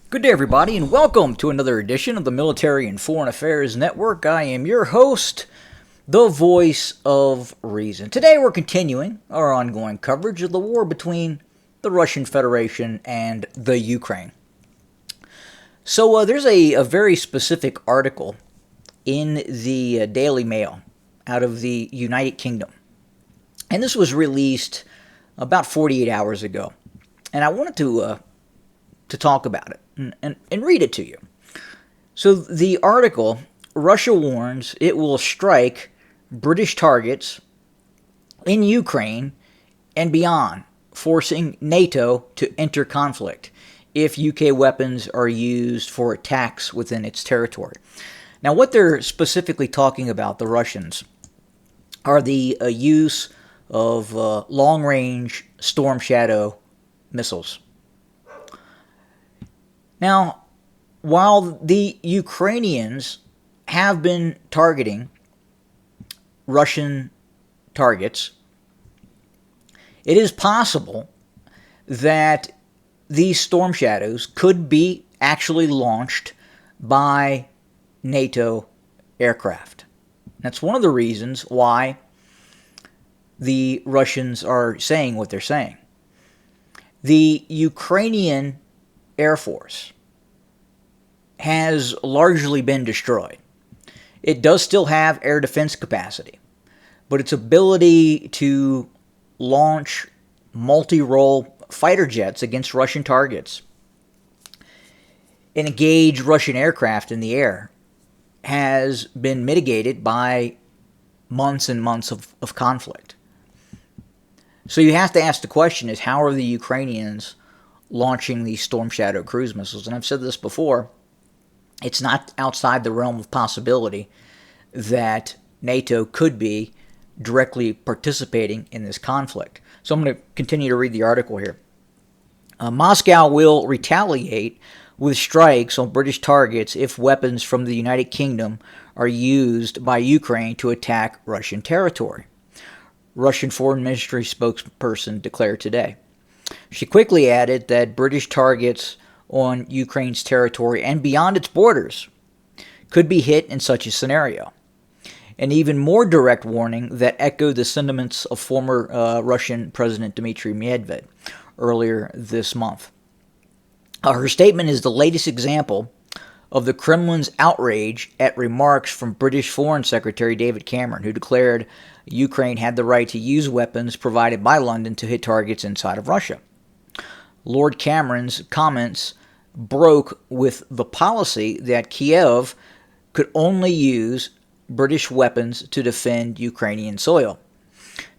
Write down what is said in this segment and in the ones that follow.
Good day, everybody, and welcome to another edition of the Military and Foreign Affairs Network. I am your host, the voice of reason. Today, we're continuing our ongoing coverage of the war between the Russian Federation and the Ukraine. So, there's a very specific article in the Daily Mail out of the United Kingdom, and this was released about 48 hours ago, and I wanted to talk about it and read it to you. So the article, Russia warns it will strike British targets in Ukraine and beyond, forcing NATO to enter conflict if UK weapons are used for attacks within its territory. Now, what they're specifically talking about, the Russians, are the use of long-range Storm Shadow missiles. Now, while the Ukrainians have been targeting Russian targets, it is possible that these Storm Shadows could be actually launched by NATO aircraft. That's one of the reasons why the Russians are saying what they're saying. The Ukrainian Air Force has largely been destroyed. It does still have air defense capacity, but its ability to launch multi-role fighter jets against Russian targets and engage Russian aircraft in the air has been mitigated by months and months of conflict. So you have to ask the question is, how are the Ukrainians launching these Storm Shadow cruise missiles? And I've said this before, it's not outside the realm of possibility that NATO could be directly participating in this conflict. So I'm going to continue to read the article here. Moscow will retaliate with strikes on British targets if weapons from the United Kingdom are used by Ukraine to attack Russian territory, Russian Foreign Ministry spokesperson declared today. She quickly added that British targets on Ukraine's territory and beyond its borders could be hit in such a scenario. An even more direct warning that echoed the sentiments of former Russian President Dmitry Medvedev earlier this month. Her statement is the latest example of the Kremlin's outrage at remarks from British Foreign Secretary David Cameron, who declared Ukraine had the right to use weapons provided by London to hit targets inside of Russia. Lord Cameron's comments broke with the policy that Kiev could only use British weapons to defend Ukrainian soil.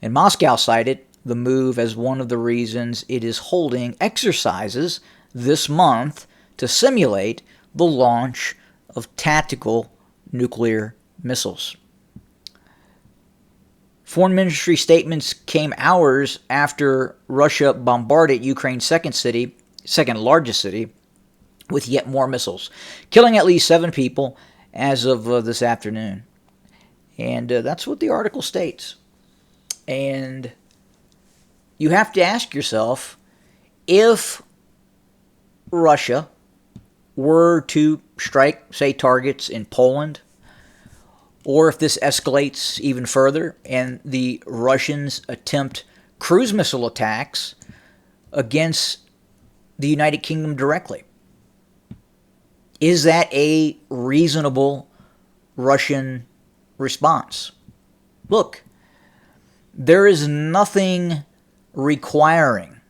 And Moscow cited the move as one of the reasons it is holding exercises this month to simulate the launch of tactical nuclear missiles. Foreign Ministry statements came hours after Russia bombarded Ukraine's second largest city, with yet more missiles, killing at least 7 people as of this afternoon. And that's what the article states. And you have to ask yourself, if Russia were to strike, say, targets in Poland, or if this escalates even further and the Russians attempt cruise missile attacks against the United Kingdom directly, is that a reasonable Russian response? Look, there is nothing requiring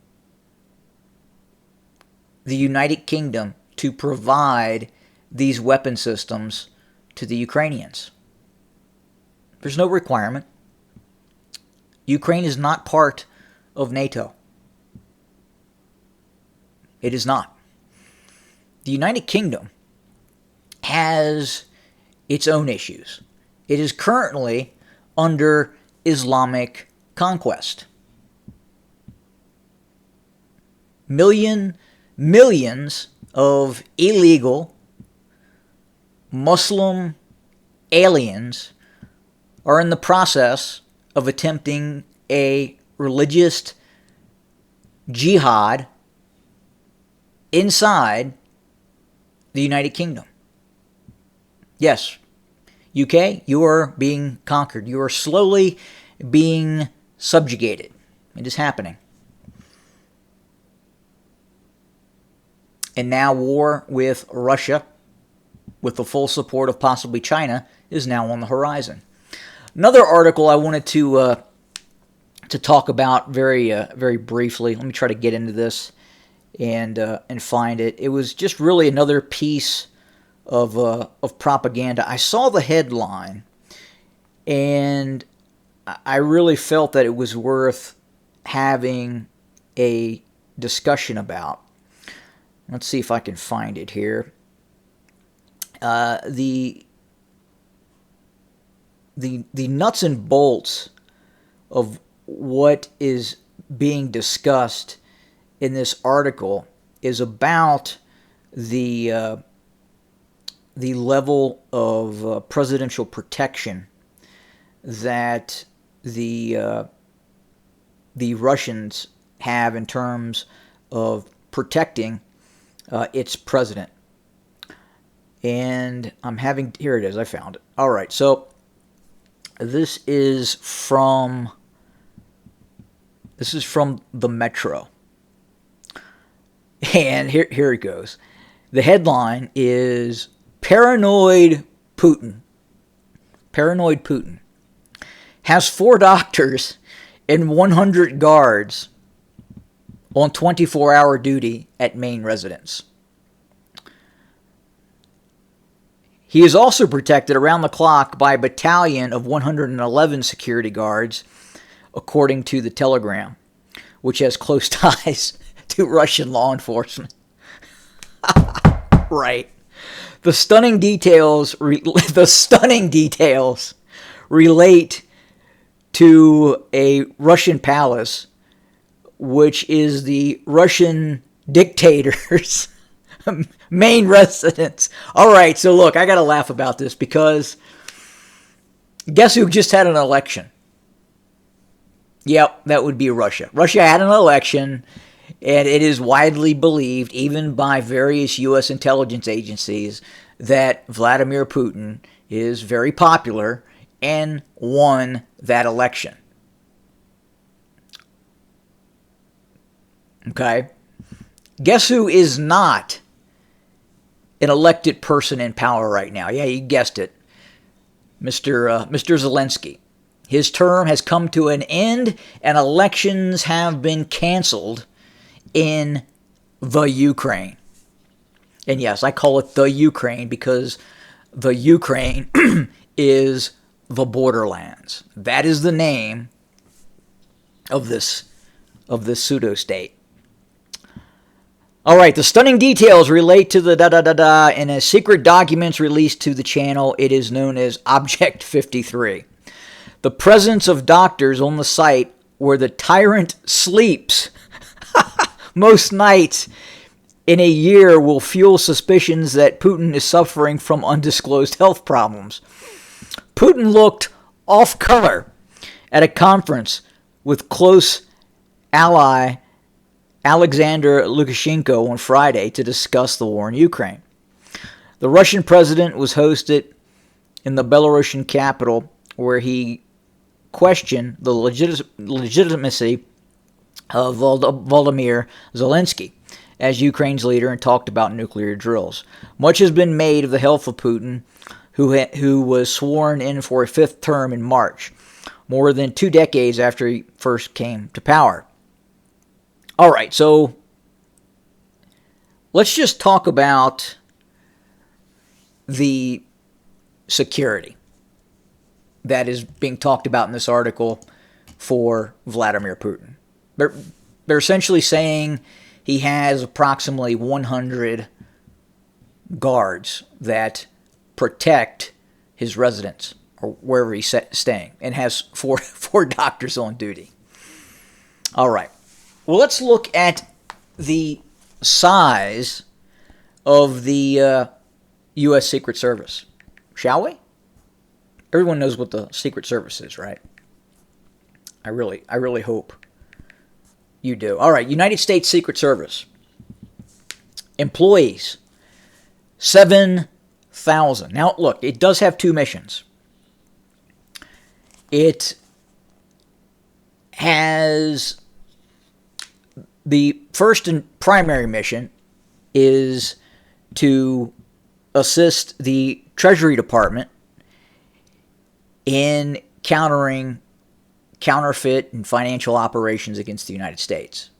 the United Kingdom to provide these weapon systems to the Ukrainians. There's no requirement. Ukraine is not part of NATO. It is not. The United Kingdom has its own issues. It is currently under Islamic conquest. Millions of illegal Muslim aliens are in the process of attempting a religious jihad inside the United Kingdom. Yes, UK, you are being conquered. You are slowly being subjugated. It is happening. And now war with Russia, with the full support of possibly China, is now on the horizon. Another article I wanted to talk about very briefly. Let me try to get into this and find it. It was just really another piece of propaganda. I saw the headline, and I really felt that it was worth having a discussion about. Let's see if I can find it here. The nuts and bolts of what is being discussed in this article is about the level of presidential protection that the Russians have in terms of protecting its president. And here it is, I found it. All right, so this is from the Metro. And here it goes. The headline is Paranoid Putin. Paranoid Putin has 4 doctors and 100 guards on 24-hour duty at main residence. He is also protected around the clock by a battalion of 111 security guards, according to the Telegram, which has close ties to Russian law enforcement. Right. The stunning details relate to a Russian palace, which is the Russian dictator's main residence. All right, so look, I got to laugh about this because guess who just had an election? Yep, that would be Russia. Russia had an election, and it is widely believed, even by various U.S. intelligence agencies, that Vladimir Putin is very popular and won that election. Okay? Guess who is not an elected person in power right now? Yeah, you guessed it. Mr. Zelensky. His term has come to an end, and elections have been canceled in the Ukraine. And yes, I call it the Ukraine because the Ukraine is the borderlands. That is the name of this pseudo-state. All right, the stunning details relate to the in a secret documents released to the channel. It is known as Object 53. The presence of doctors on the site where the tyrant sleeps most nights in a year will fuel suspicions that Putin is suffering from undisclosed health problems. Putin looked off color at a conference with close ally Alexander Lukashenko on Friday to discuss the war in Ukraine. The Russian president was hosted in the Belarusian capital, where he questioned the legitimacy of Volodymyr Zelensky as Ukraine's leader and talked about nuclear drills. Much has been made of the health of Putin, who was sworn in for a 5th term in March, more than 2 decades after he first came to power. All right, so let's just talk about the security that is being talked about in this article for Vladimir Putin. They're essentially saying he has approximately 100 guards that protect his residence or wherever he's staying, and has four doctors on duty. All right. Well, let's look at the size of the U.S. Secret Service, shall we? Everyone knows what the Secret Service is, right? I really hope you do. All right, United States Secret Service. Employees, 7,000. Now, look, it does have two missions. It has the first and primary mission is to assist the Treasury Department in countering counterfeit and financial operations against the United States.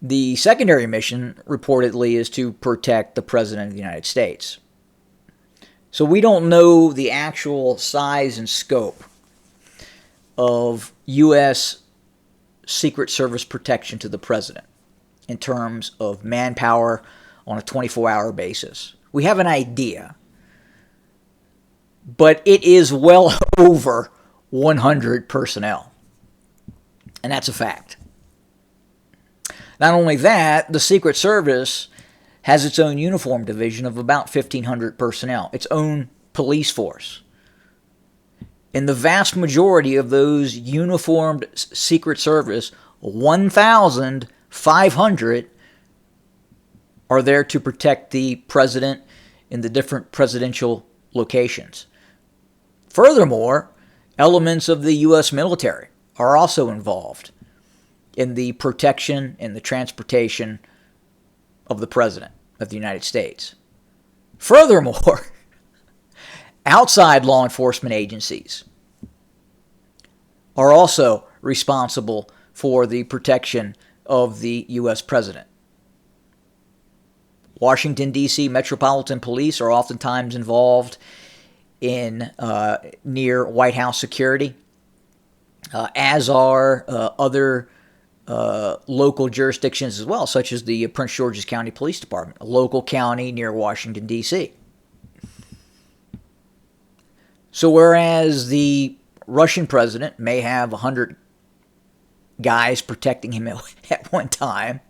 The secondary mission, reportedly, is to protect the President of the United States. So we don't know the actual size and scope of U.S. Secret Service protection to the President in terms of manpower on a 24-hour basis. We have an idea, but it is well over 100 personnel, and that's a fact. Not only that, the Secret Service has its own uniform division of about 1,500 personnel, its own police force. In the vast majority of those uniformed Secret Service, 1,500 are there to protect the president in the different presidential locations. Furthermore, elements of the U.S. military are also involved in the protection and the transportation of the President of the United States. Furthermore, outside law enforcement agencies are also responsible for the protection of the U.S. President. Washington, D.C. Metropolitan Police are oftentimes involved in near White House security, as are other local jurisdictions as well, such as the Prince George's County Police Department, a local county near Washington, D.C. So whereas the Russian president may have 100 guys protecting him at one time,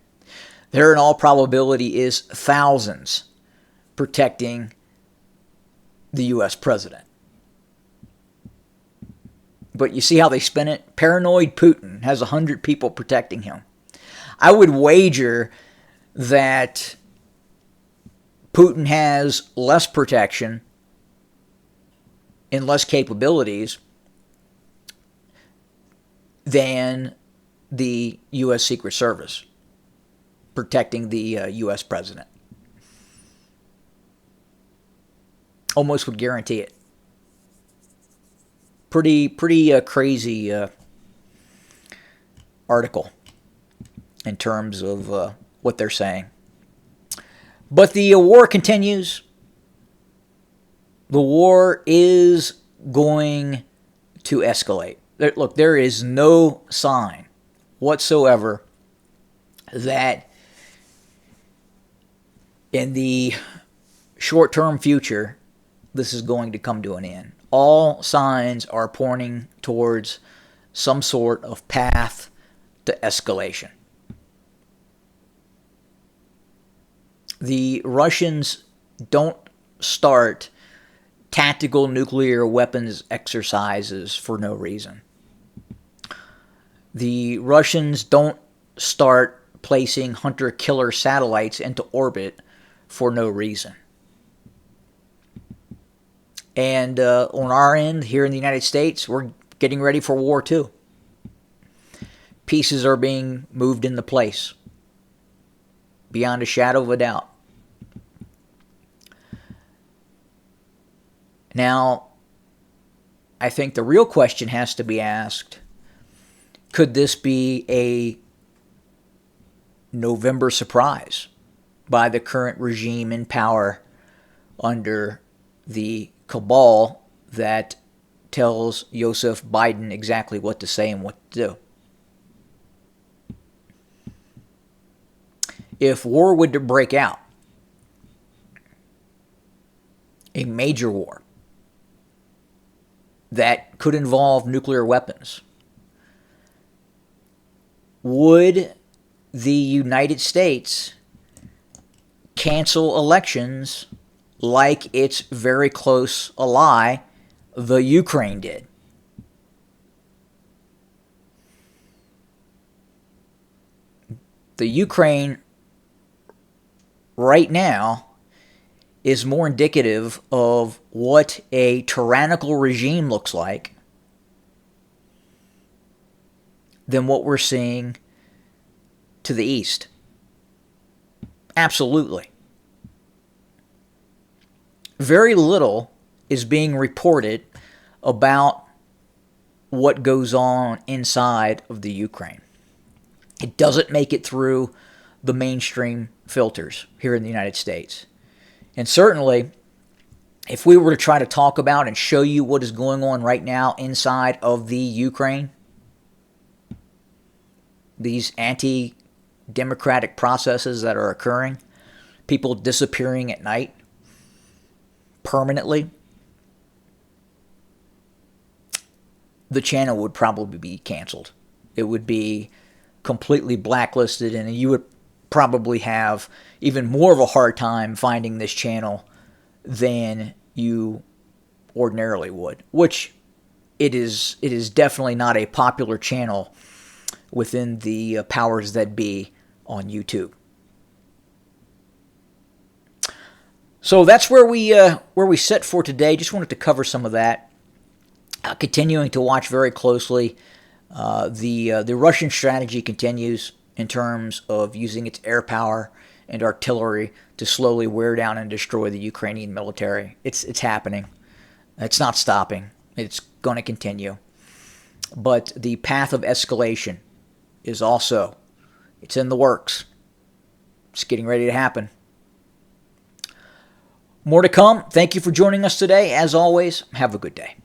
there in all probability is thousands protecting the U.S. president. But you see how they spin it? Paranoid Putin has 100 people protecting him. I would wager that Putin has less protection and less capabilities than the U.S. Secret Service protecting the U.S. president. Almost would guarantee it. Pretty crazy article in terms of what they're saying. But the war continues. The war is going to escalate. Look, there is no sign whatsoever that in the short-term future this is going to come to an end. All signs are pointing towards some sort of path to escalation. The Russians don't start tactical nuclear weapons exercises for no reason. The Russians don't start placing hunter-killer satellites into orbit for no reason. And on our end, here in the United States, we're getting ready for war too. Pieces are being moved into place, beyond a shadow of a doubt. Now, I think the real question has to be asked, could this be a November surprise by the current regime in power under the cabal that tells Joseph Biden exactly what to say and what to do? If war would to break out, a major war that could involve nuclear weapons, would the United States cancel elections like its very close ally, the Ukraine, did? The Ukraine right now is more indicative of what a tyrannical regime looks like than what we're seeing to the east. Absolutely. Very little is being reported about what goes on inside of the Ukraine. It doesn't make it through the mainstream filters here in the United States. And certainly, if we were to try to talk about and show you what is going on right now inside of the Ukraine, these anti-democratic processes that are occurring, people disappearing at night permanently, the channel would probably be canceled. It would be completely blacklisted, and you would probably have even more of a hard time finding this channel than you ordinarily would, which it is definitely not a popular channel within the powers that be on YouTube. So that's where we sit for today. Just wanted to cover some of that. Continuing to watch very closely. The Russian strategy continues in terms of using its air power and artillery to slowly wear down and destroy the Ukrainian military. It's happening. It's not stopping. It's going to continue. But the path of escalation is also, it's in the works. It's getting ready to happen. More to come. Thank you for joining us today. As always, have a good day.